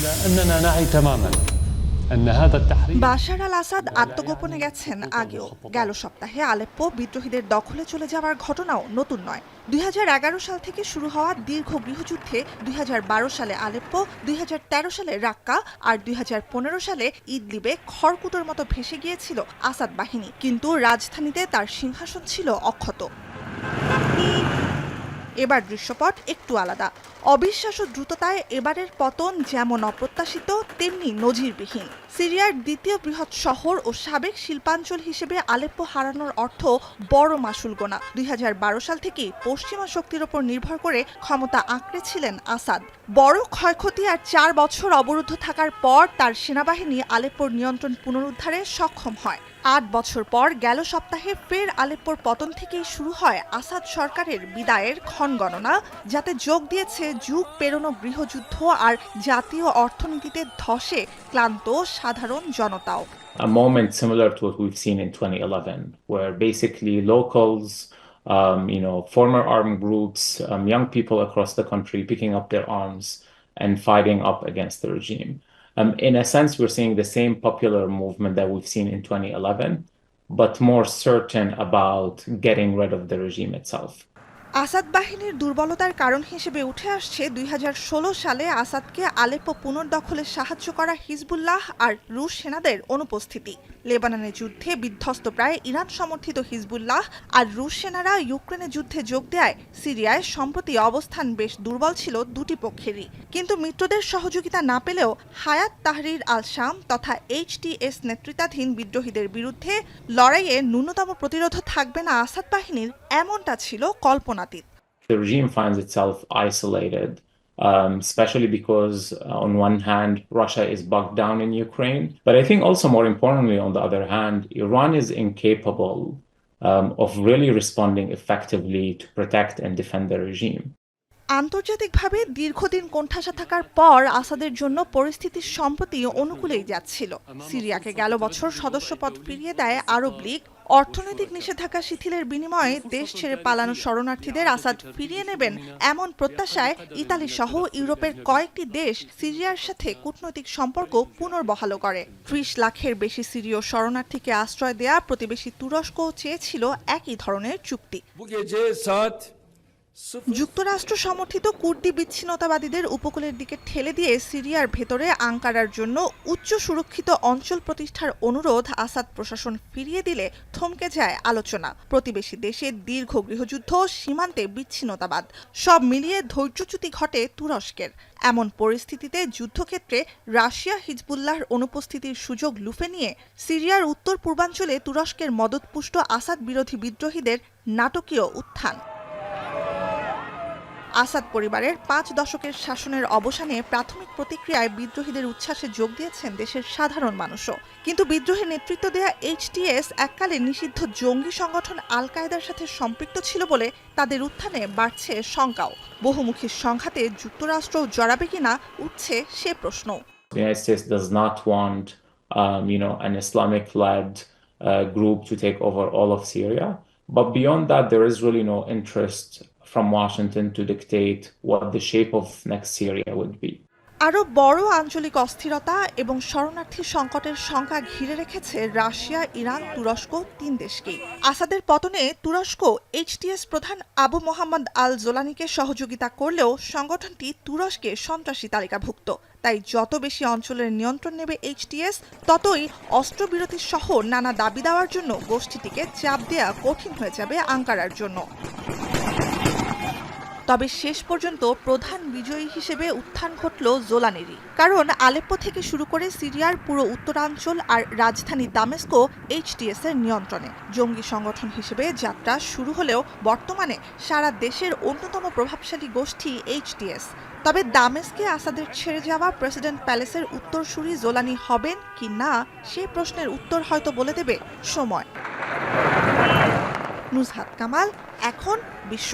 أننا نعي تماما أن هذا التحرير বাশার আল আসাদ আত্মগোপনে গেছেন আগেও। গেল সপ্তাহে আলেপ্পো বিদ্রোহীদের দখলে চলে যাওয়ার ঘটনাও নতুন নয়। 2011 সাল থেকে শুরু হওয়া দীর্ঘ গৃহযুদ্ধে 2012 সালে আলেপ্পো, 2013 সালে রাক্কা আর 2015 সালে ইদলিবে খড়কুটোর মতো ভেসে গিয়েছিল আসাদ বাহিনী, কিন্তু রাজধানীতে তার সিংহাসন ছিল অক্ষত। এবার দৃশ্যপট একটু আলাদা। অবিশ্বাস্য দ্রুততায় এবারের পতন যেমন অপ্রত্যাশিত তেমনি নজিরবিহীন। সিরিয়ার দ্বিতীয় বৃহৎ শহর ও সাবেক শিল্পাঞ্চল হিসেবে আলেপ্পো হারানোর অর্থ বড় মাসুল গোনা। 2012 সাল থেকেই পশ্চিমা শক্তির ওপর নির্ভর করে ক্ষমতা আঁকড়েছিলেন আসাদ। বড় ক্ষয়ক্ষতি আর 4 বছর অবরুদ্ধ থাকার পর তার সেনাবাহিনী আলেপ্পোর নিয়ন্ত্রণ পুনরুদ্ধারে সক্ষম হয়। 8 বছর পর গেল সপ্তাহে ফের আলেপ্পোর পতন থেকেই শুরু হয় আসাদ সরকারের বিদায়ের ক্ষণগণনা, যাতে যোগ দিয়েছে যুগ পেরোনো গৃহযুদ্ধ আর জাতীয় অর্থনীতিতে ধসে ক্লান্ত সাধারণ জনতাও। A moment similar to what we've seen in 2011, where basically locals, former armed groups, young people across the country picking up their arms and fighting up against the regime. In a sense, we're seeing the same popular movement that we've seen in 2011, but more certain about getting rid of the regime itself. Asad বাহিনীর দুর্বলতার কারণ হিসেবে উঠে আসছে 2016 সালে আসাদকে Aleppo পুনর্দখলে সাহায্য করা Hezbollah আর রুশ সেনাদের অনুপস্থিতি। লেবাননের যুদ্ধে বিধ্বস্ত প্রায় ইরান সমর্থিত হিজবুল্লাহ আর রুশ সেনারা ইউক্রেনের যুদ্ধে যোগ দেয় সিরিয়ায় সম্প্রতি অবস্থান বেশ দুর্বল ছিল দুটি পক্ষেরই। কিন্তু মিত্রদের সহযোগিতা না পেলেও হায়াত তাহরির আল শাম তথা HTS নেতৃত্বাধীন বিদ্রোহীদের বিরুদ্ধে লড়াইয়ে ন্যূনতম প্রতিরোধ থাকবে না আসাদ বাহিনীর, এমনটা ছিল কল্পনাতীত। The regime finds itself isolated, especially because on one hand, Russia is bogged down in Ukraine. But I think also more importantly, on the other hand, Iran is incapable of really responding effectively to protect and defend the regime. আন্তর্জাতিকভাবে দীর্ঘদিন কোণঠাসা থাকার পর আসাদের জন্য পরিস্থিতি সম্প্রতি অনুকূলেই যাচ্ছিল। সিরিয়াকে গেল বছর সদস্যপদ ফিরিয়ে দেয় আরব লীগ। অর্থনৈতিক নিষেধাজ্ঞা শিথিলের বিনিময়ে দেশ ছেড়ে পালানো শরণার্থীদের আসাদ ফিরিয়ে নেবেন এমন প্রত্যাশায় ইতালি সহ ইউরোপের কয়েকটি দেশ সিরিয়ার সাথে কূটনৈতিক সম্পর্ক পুনর্বহাল করে। 30 লাখের বেশি সিরীয় শরণার্থীকে আশ্রয় দেয়া প্রতিবেশী তুরস্ক চেয়েছিল একই ধরনের চুক্তি। যুক্তরাষ্ট্র সমর্থিত কুর্দি বিচ্ছিন্নতাবাদীদের উপকূলের দিকে ঠেলে দিয়ে সিরিয়ার ভেতরে আঙ্কারার জন্য উচ্চ সুরক্ষিত অঞ্চল প্রতিষ্ঠার অনুরোধ আসাদ প্রশাসন ফিরিয়ে দিলে থমকে যায় আলোচনা। প্রতিবেশী দেশে দীর্ঘ গৃহযুদ্ধ, সীমান্তে বিচ্ছিন্নতাবাদ, সব মিলিয়ে ধৈর্যচ্যুতি ঘটে তুরস্কের। এমন পরিস্থিতিতে যুদ্ধক্ষেত্রে রাশিয়া হিজবুল্লাহর অনুপস্থিতির সুযোগ লুফে নিয়ে সিরিয়ার উত্তর পূর্বাঞ্চলে তুরস্কের মদতপুষ্ট আসাদ বিরোধী বিদ্রোহীদের নাটকীয় উত্থান। আসাদ পরিবারের 5 দশকের শাসনের অবসানে প্রাথমিক প্রতিক্রিয়ায় বিদ্রোহীদের উচ্ছ্বাসে যোগ দিয়েছেন দেশের সাধারণ মানুষও। কিন্তু বিদ্রোহের নেতৃত্ব দেয়া HTS এককালে নিষিদ্ধ জঙ্গি সংগঠন আল কায়েদার সাথে সম্পৃক্ত ছিল বলে তাদের উত্থানে বাড়ছে শঙ্কাও। বহুমুখী সংঘাতে যুক্তরাষ্ট্র জড়াবে কিনা উঠছে সে প্রশ্ন। The United States does not want, an Islamic-led group to take over all of Syria. But beyond that, there is really no interest from Washington to dictate what the shape of next Syria would be. আরও বড় আঞ্চলিক অস্থিরতা এবং শরণার্থী সংকটের শঙ্কা ঘিরে রেখেছে রাশিয়া, ইরান, তুরস্ক 3 দেশকেই। আসাদের পতনে তুরস্ক HTS প্রধান আবু মোহাম্মদ আল জোলানিকে সহযোগিতা করলেও সংগঠনটি তুরস্কে সন্ত্রাসী তালিকাভুক্ত। তাই যত বেশি অঞ্চলের নিয়ন্ত্রণ নেবে HTS, ততই অস্ত্রবিরতি সহ নানা দাবি দেওয়ার জন্য গোষ্ঠীটিকে চাপ দেয়া কঠিন হয়ে যাবে আঙ্কারার জন্য। তবে শেষ পর্যন্ত প্রধান বিজয়ী হিসেবে উত্থান ঘটল জোলানেরই। কারণ আলেপ্পো থেকে শুরু করে সিরিয়ার পুরো উত্তরাঞ্চল আর রাজধানী দামেস্কো HTS এর নিয়ন্ত্রণে। জঙ্গি সংগঠন হিসেবে যাত্রা শুরু হলেও বর্তমানে সারা দেশের অন্যতম প্রভাবশালী গোষ্ঠী HTS। তবে দামেস্কে আসাদের ছেড়ে যাওয়া প্রেসিডেন্ট প্যালেসের উত্তরসূরি জোলানি হবেন কি না, সে প্রশ্নের উত্তর হয়তো বলে দেবে সময়। নুজহাত কামাল, এখন বিশ্ব।